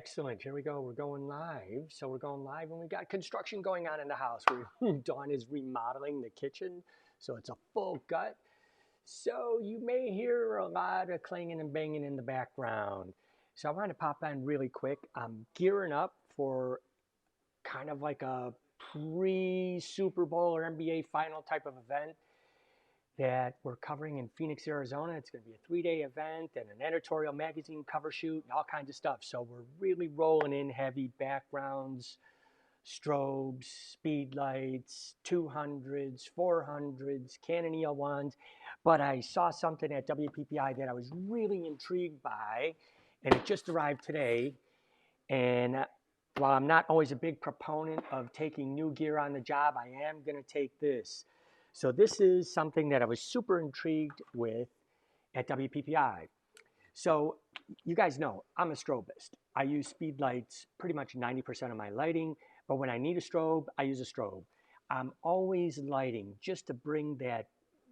Excellent. Here we go. We're going live. So we're going live and we got construction going on in the house. Dawn is remodeling the kitchen. So it's a full gut. So you may hear a lot of clanging and banging in the background. So I want to pop on really quick. I'm gearing up for kind of like a pre-Super Bowl or NBA final type of event that we're covering in Phoenix, Arizona. It's going to be a 3-day event and an editorial magazine cover shoot and all kinds of stuff. So we're really rolling in heavy backgrounds, strobes, speed lights, 200s, 400s, Canon EL1s. But I saw something at WPPI that I was really intrigued by, and it just arrived today. And while I'm not always a big proponent of taking new gear on the job, I am going to take this. So this is something that I was super intrigued with at WPPI. So you guys know I'm a strobist. I use speed lights pretty much 90% of my lighting, but when I need a strobe, I use a strobe. I'm always lighting just to bring that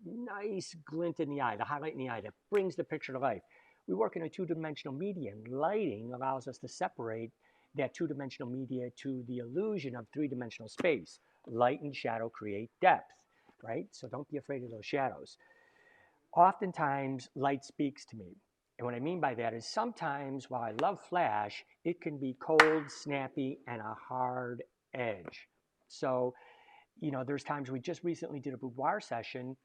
nice glint in the eye, the highlight in the eye that brings the picture to life. We work in a two-dimensional media, and lighting allows us to separate that two-dimensional media to the illusion of three-dimensional space. Light and shadow create depth, right? So don't be afraid of those shadows. Oftentimes, light speaks to me. And what I mean by that is sometimes, while I love flash, it can be cold, snappy, and a hard edge. So, there's times we just recently did a boudoir session,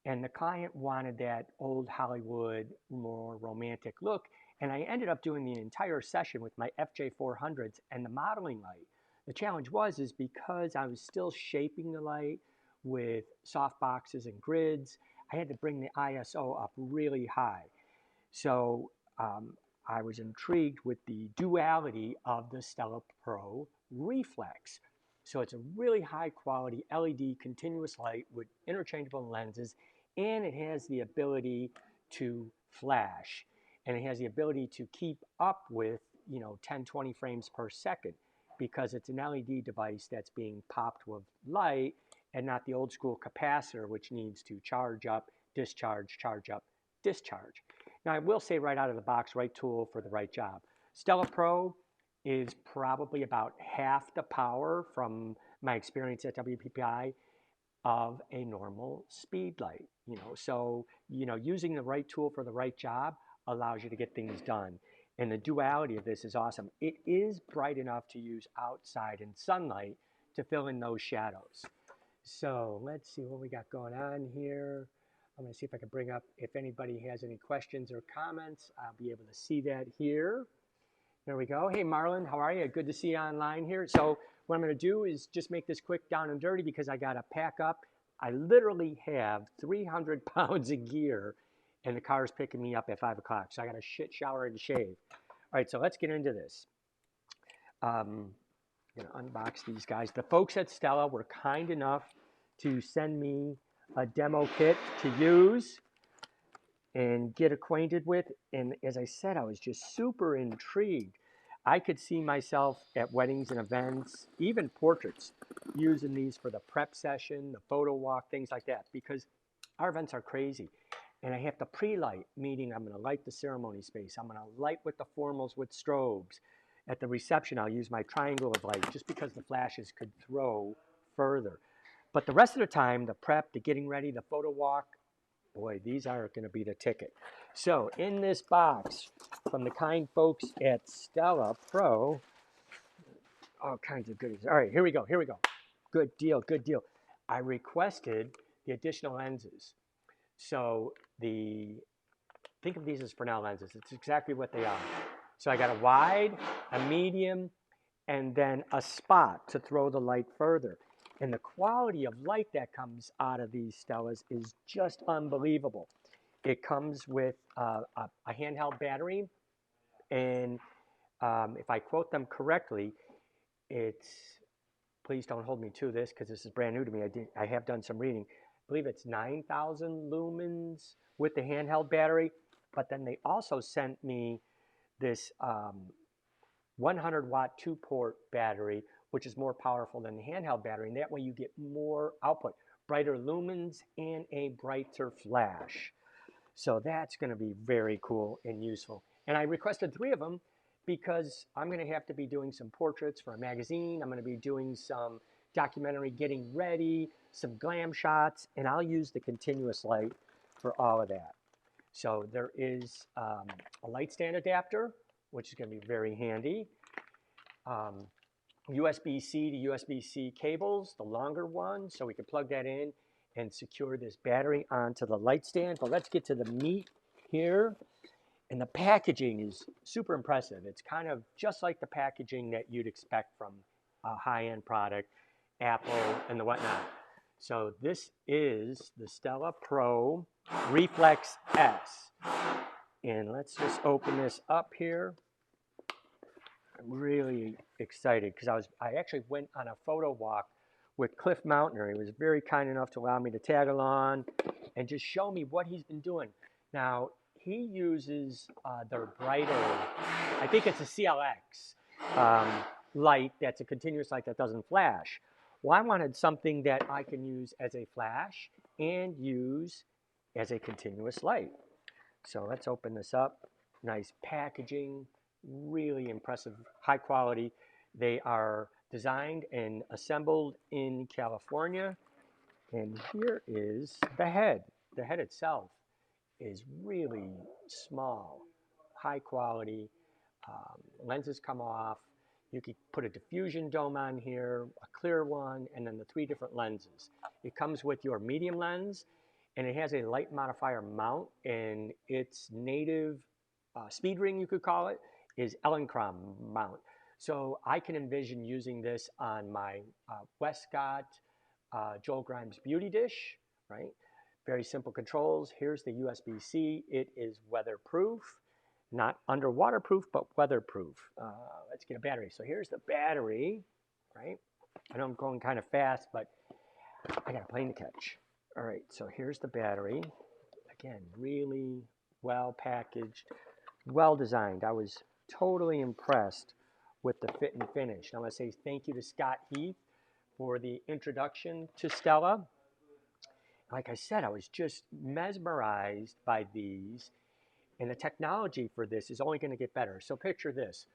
and the client wanted that old Hollywood, more romantic look. And I ended up doing the entire session with my FJ400s and the modeling light. The challenge is because I was still shaping the light with soft boxes and grids, I had to bring the ISO up really high. So I was intrigued with the duality of the Stella Pro Reflex. So it's a really high quality LED continuous light with interchangeable lenses, and it has the ability to flash, and it has the ability to keep up with 10, 20 frames per second, because it's an LED device that's being popped with light and not the old school capacitor, which needs to charge up, discharge, charge up, discharge. Now I will say right out of the box, right tool for the right job. Stella Pro is probably about half the power from my experience at WPPI of a normal speed light. So using the right tool for the right job allows you to get things done. And the duality of this is awesome. It is bright enough to use outside in sunlight to fill in those shadows. So let's see what we got going on here. I'm going to see if I can bring up, if anybody has any questions or comments, I'll be able to see that here. There we go. Hey, Marlon, how are you? Good to see you online here. So what I'm going to do is just make this quick, down and dirty, because I got to pack up. I literally have 300 pounds of gear, and the car's picking me up at 5 o'clock. So I got to shit, shower, and shave. All right, so let's get into this. I'm going to unbox these guys. The folks at Stella were kind enough to send me a demo kit to use and get acquainted with. And as I said, I was just super intrigued. I could see myself at weddings and events, even portraits, using these for the prep session, the photo walk, things like that, because our events are crazy. And I have to pre-light, meaning I'm going to light the ceremony space. I'm going to light with the formals with strobes. At the reception, I'll use my triangle of light just because the flashes could throw further. But the rest of the time, the prep, the getting ready, the photo walk, boy, these are going to be the ticket. So in this box from the kind folks at Stella Pro, all kinds of goodies. All right, here we go. Good deal, good deal. I requested the additional lenses. So think of these as Fresnel lenses. It's exactly what they are. So I got a wide, a medium, and then a spot to throw the light further. And the quality of light that comes out of these Stellas is just unbelievable. It comes with a handheld battery, and if I quote them correctly, it's, please don't hold me to this because this is brand new to me. I have done some reading. I believe it's 9,000 lumens with the handheld battery, but then they also sent me this 100-watt 2-port battery, which is more powerful than the handheld battery, and that way you get more output, brighter lumens, and a brighter flash. So that's going to be very cool and useful. And I requested 3 of them because I'm going to have to be doing some portraits for a magazine. I'm going to be doing some documentary getting ready, some glam shots, and I'll use the continuous light for all of that. So there is a light stand adapter, which is going to be very handy. USB-C to USB-C cables, the longer one, so we can plug that in and secure this battery onto the light stand. But let's get to the meat here. And the packaging is super impressive. It's kind of just like the packaging that you'd expect from a high-end product, Apple and the whatnot. So this is the Stella Pro Reflex S. And let's just open this up here. I'm really excited because I actually went on a photo walk with Cliff Mountner. He was very kind enough to allow me to tag along and just show me what he's been doing. Now, he uses the brighter, I think it's a CLX light that's a continuous light that doesn't flash. Well, I wanted something that I can use as a flash and use as a continuous light. So let's open this up. Nice packaging, really impressive, high quality. They are designed and assembled in California. And here is the head. The head itself is really small, high quality. Lenses come off. You could put a diffusion dome on here, a clear one, and then the 3 different lenses. It comes with your medium lens, and it has a light modifier mount, and its native speed ring, you could call it, is Elinchrom mount. So I can envision using this on my Westcott Joel Grimes beauty dish, right? Very simple controls. Here's the USB-C. It is weatherproof, not underwaterproof, but weatherproof. Let's get a battery. So here's the battery, right? I know I'm going kind of fast, but I got a plane to catch. All right, so here's the battery. Again, really well packaged, well designed. I was totally impressed with the fit and finish. And I want to say thank you to Scott Heath for the introduction to Stella. Like I said, I was just mesmerized by these, and the technology for this is only going to get better. So picture this.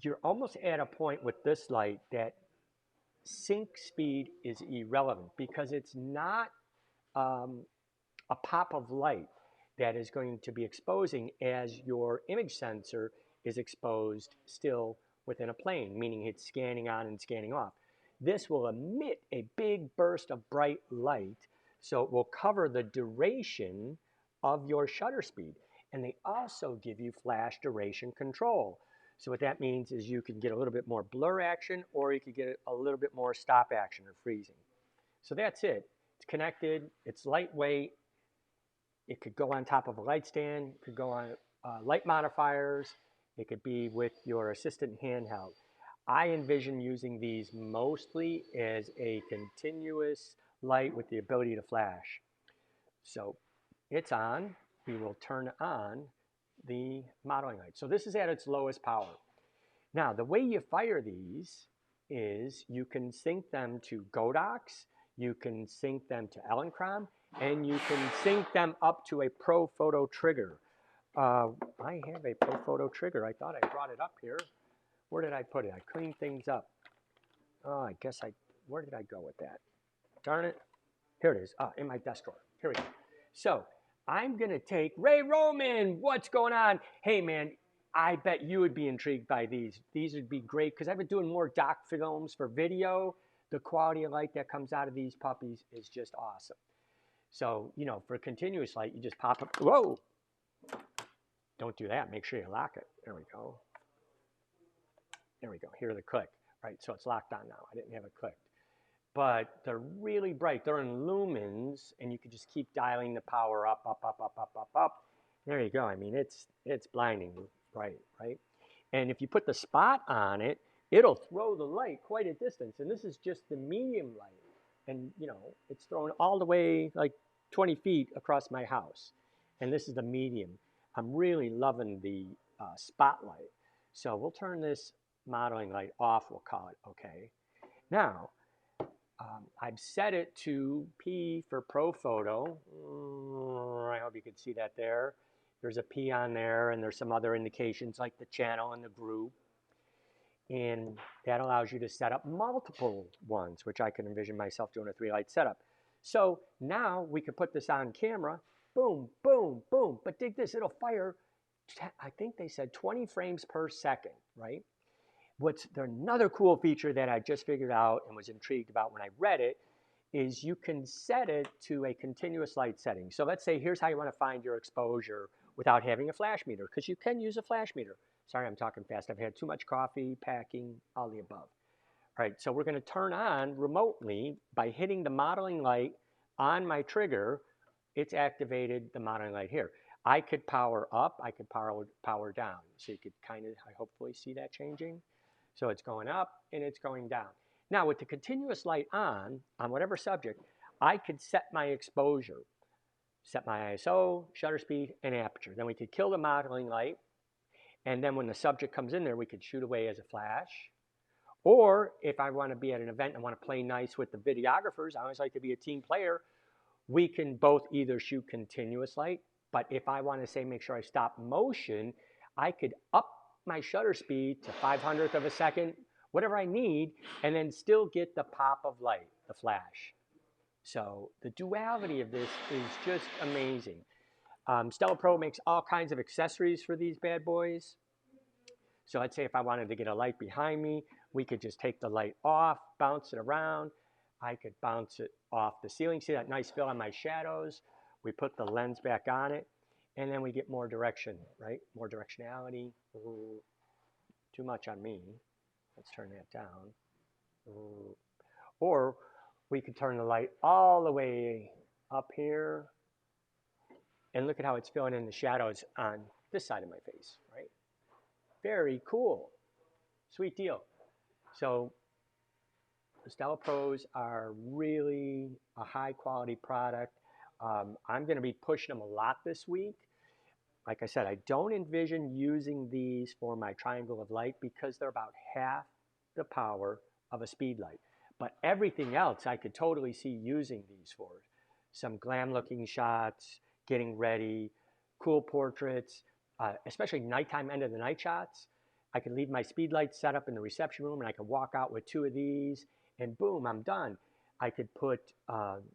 You're almost at a point with this light that sync speed is irrelevant because it's not a pop of light that is going to be exposing as your image sensor is exposed still within a plane, meaning it's scanning on and scanning off. This will emit a big burst of bright light, so it will cover the duration of your shutter speed. And they also give you flash duration control. So what that means is you can get a little bit more blur action, or you could get a little bit more stop action or freezing. So that's it. It's connected, it's lightweight. It could go on top of a light stand, it could go on light modifiers, it could be with your assistant handheld. I envision using these mostly as a continuous light with the ability to flash. So it's on. We will turn on the modeling light. So this is at its lowest power. Now, the way you fire these is you can sync them to Godox, you can sync them to Elinchrom, and you can sync them up to a Pro Photo trigger. I have a Pro Photo trigger. I thought I brought it up here. Where did I put it? I cleaned things up. Oh, where did I go with that? Darn it. Here it is, in my desk drawer. Here we go. So I'm going to take Ray Roman. What's going on? Hey, man, I bet you would be intrigued by these. These would be great because I've been doing more doc films for video. The quality of light that comes out of these puppies is just awesome. So, you know, for continuous light, you just pop up. Whoa! Don't do that. Make sure you lock it. There we go. There we go. Hear the click. Right, so it's locked on now. I didn't have it clicked. But they're really bright. They're in lumens, and you can just keep dialing the power up, up, up, up, up, up, up. There you go. I mean, it's blinding bright, right? And if you put the spot on it, it'll throw the light quite a distance. And this is just the medium light. And, you know, it's thrown all the way like 20 feet across my house. And this is the medium. I'm really loving the spotlight. So we'll turn this modeling light off, we'll call it, okay. Now, I've set it to P for Pro Photo. I hope you can see that there. There's a P on there, and there's some other indications like the channel and the group. And that allows you to set up multiple ones, which I can envision myself doing a 3-light setup. So now we could put this on camera, boom, boom, boom. But dig this, it'll fire, I think they said 20 frames per second, right? What's another cool feature that I just figured out and was intrigued about when I read it is you can set it to a continuous light setting. So let's say here's how you want to find your exposure without having a flash meter, because you can use a flash meter. Sorry, I'm talking fast. I've had too much coffee, packing, all the above. All right, so we're going to turn on remotely by hitting the modeling light on my trigger. It's activated the modeling light here. I could power up, I could power down. So you could kind of, I hopefully see that changing. So it's going up and it's going down. Now with the continuous light on whatever subject, I could set my exposure, set my ISO, shutter speed, and aperture. Then we could kill the modeling light. And then when the subject comes in there, we could shoot away as a flash. Or if I want to be at an event and want to play nice with the videographers, I always like to be a team player, we can both either shoot continuous light, but if I want to say make sure I stop motion, I could up my shutter speed to 500th of a second, whatever I need, and then still get the pop of light, the flash. So the duality of this is just amazing. Stella Pro makes all kinds of accessories for these bad boys. So let's say if I wanted to get a light behind me, we could just take the light off, bounce it around. I could bounce it off the ceiling. See that nice fill on my shadows? We put the lens back on it, and then we get more direction, right? More directionality. Ooh, too much on me. Let's turn that down. Ooh. Or we could turn the light all the way up here, and look at how it's filling in the shadows on this side of my face, right? Very cool. Sweet deal. So the Stella Pros are really a high quality product. I'm going to be pushing them a lot this week. Like I said, I don't envision using these for my triangle of light because they're about half the power of a speed light. But everything else I could totally see using these for. Some glam looking shots, getting ready, cool portraits, especially nighttime end of the night shots. I could leave my speed light set up in the reception room and I could walk out with 2 of these and boom, I'm done. I could put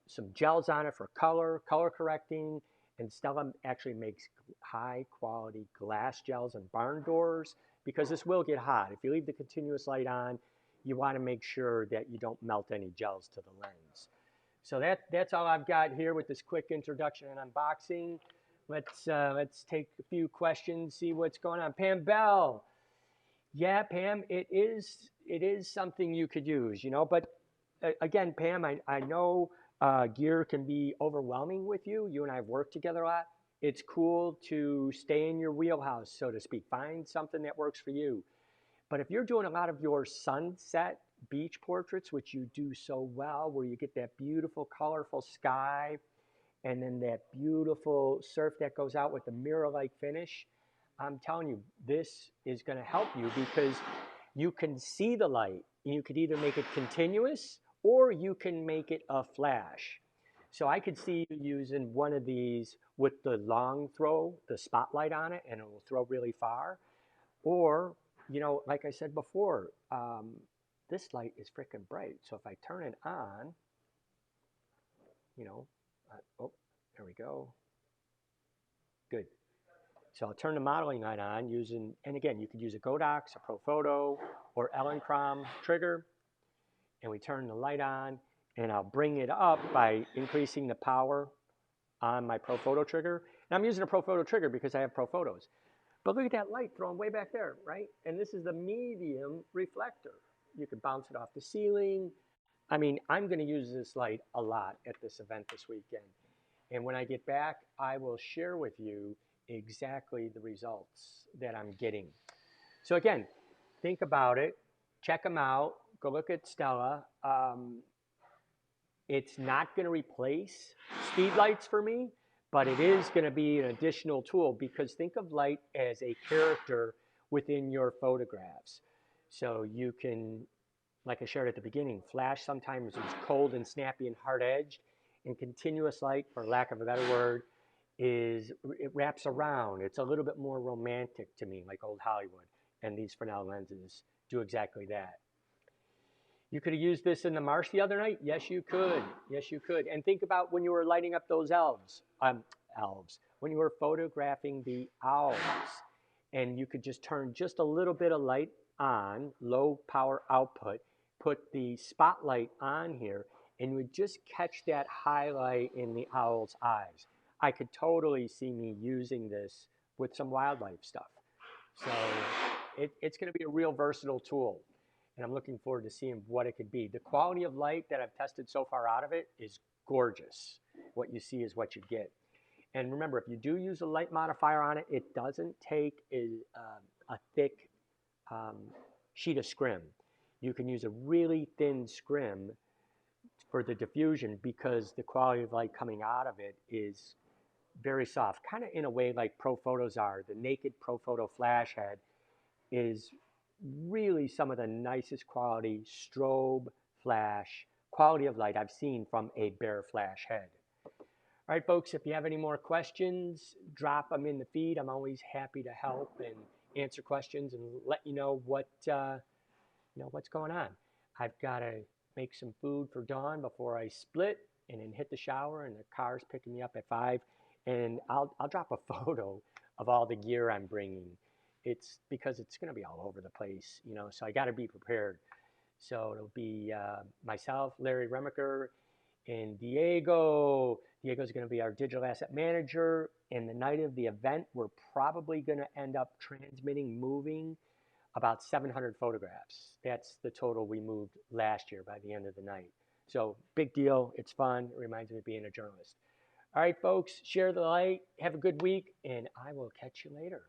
some gels on it for color correcting, and Stella actually makes high quality glass gels and barn doors because this will get hot. If you leave the continuous light on, you want to make sure that you don't melt any gels to the lens. So that's all I've got here with this quick introduction and unboxing. Let's take a few questions, see what's going on. Pam Bell. Yeah, Pam, it is something you could use, you know, but again, Pam, I know gear can be overwhelming with you. You and I have worked together a lot. It's cool to stay in your wheelhouse, so to speak. Find something that works for you. But if you're doing a lot of your sunset beach portraits, which you do so well, where you get that beautiful, colorful sky and then that beautiful surf that goes out with the mirror-like finish, I'm telling you, this is going to help you because you can see the light. You could either make it continuous or you can make it a flash. So I could see you using one of these with the long throw, the spotlight on it, and it will throw really far. Or, you know, like I said before, this light is freaking bright. So if I turn it on, you know, oh, there we go. Good. So I'll turn the modeling light on using, and again, you could use a Godox, a Profoto, or Elinchrom trigger. And we turn the light on, and I'll bring it up by increasing the power on my Profoto trigger. And I'm using a Profoto trigger because I have Profotos. But look at that light thrown way back there, right? And this is the medium reflector. You can bounce it off the ceiling. I mean, I'm going to use this light a lot at this event this weekend. And when I get back, I will share with you exactly the results that I'm getting. So again, think about it. Check them out. Go look at Stella. It's not going to replace speed lights for me, but it is going to be an additional tool because think of light as a character within your photographs. So you can, like I shared at the beginning, flash sometimes is cold and snappy and hard-edged, and continuous light, for lack of a better word, it wraps around. It's a little bit more romantic to me, like old Hollywood. And these Fresnel lenses do exactly that. You could have used this in the marsh the other night. Yes, you could. Yes, you could. And think about when you were lighting up those elves, when you were photographing the owls, and you could just turn just a little bit of light on, low power output, put the spotlight on here, and you would just catch that highlight in the owl's eyes. I could totally see me using this with some wildlife stuff. So it's going to be a real versatile tool, and I'm looking forward to seeing what it could be. The quality of light that I've tested so far out of it is gorgeous. What you see is what you get. And remember, if you do use a light modifier on it, it doesn't take a thick um, sheet of scrim. You can use a really thin scrim for the diffusion because the quality of light coming out of it is very soft, kind of in a way like Profotos are. The naked Profoto flash head is really some of the nicest quality strobe flash quality of light I've seen from a bare flash head. All right, folks, if you have any more questions, drop them in the feed. I'm always happy to help and answer questions and let you know what's going on. I've got to make some food for Dawn before I split and then hit the shower, and the car's picking me up at 5. And I'll drop a photo of all the gear I'm bringing. It's because it's going to be all over the place, so I got to be prepared. So it'll be myself, Larry Remaker, and Diego. Diego's going to be our digital asset manager. And the night of the event, we're probably going to end up moving about 700 photographs. That's the total we moved last year by the end of the night. So big deal. It's fun. It reminds me of being a journalist. All right, folks, share the light. Have a good week, and I will catch you later.